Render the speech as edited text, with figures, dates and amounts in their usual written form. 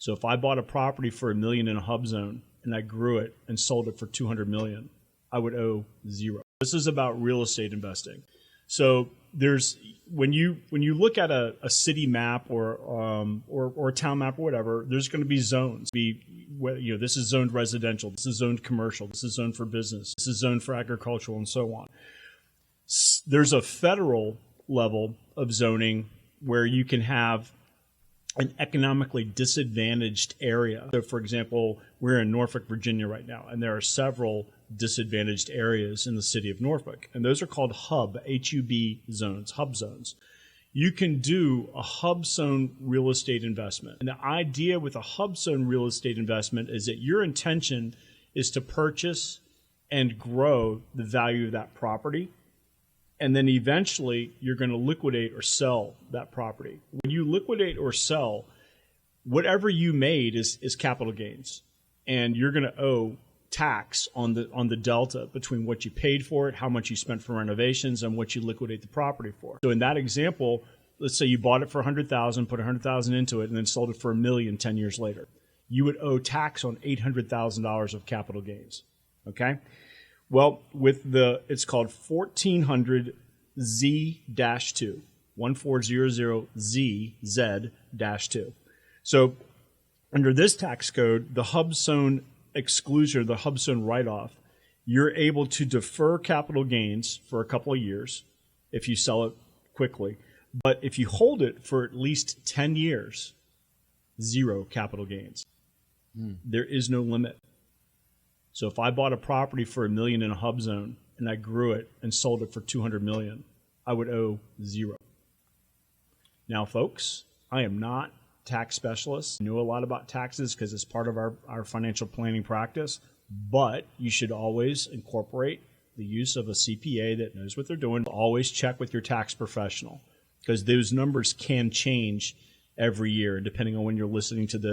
So if I bought a property for $1 million in a HUBZone and I grew it and sold it for $200 million, I would owe zero. This is about real estate investing. So there's when you look at a city map or a town map or whatever, there's going to be zones. This is zoned residential, this is zoned commercial, this is zoned for business, this is zoned for agricultural, and so on. There's a federal level of zoning where you can have an economically disadvantaged area. So, for example, we're in Norfolk, Virginia right now, and there are several disadvantaged areas in the city of Norfolk, and those are called HUB zones, HUB zones. You can do a HUBZone real estate investment. And the idea with a HUBZone real estate investment is that your intention is to purchase and grow the value of that property. And then eventually you're going to liquidate or sell that property. When you liquidate or sell, whatever you made is capital gains. And you're going to owe tax on the delta between what you paid for it, how much you spent for renovations, and what you liquidate the property for. So in that example, let's say you bought it for $100,000, put $100,000 into it, and then sold it for $1 million 10 years later. You would owe tax on $800,000 of capital gains. Okay? Well, it's called 1400 Z-2, 1400Z-2. So under this tax code, the HUBZone exclusion, the HUBZone write-off, you're able to defer capital gains for a couple of years if you sell it quickly. But if you hold it for at least 10 years, zero capital gains. There is no limit. So if I bought a property for $1 million in a HUBZone and I grew it and sold it for $200 million, I would owe zero. Now, folks, I am not tax specialist. I know a lot about taxes because it's part of our financial planning practice, but you should always incorporate the use of a CPA that knows what they're doing. Always check with your tax professional because those numbers can change every year. Depending on when you're listening to this,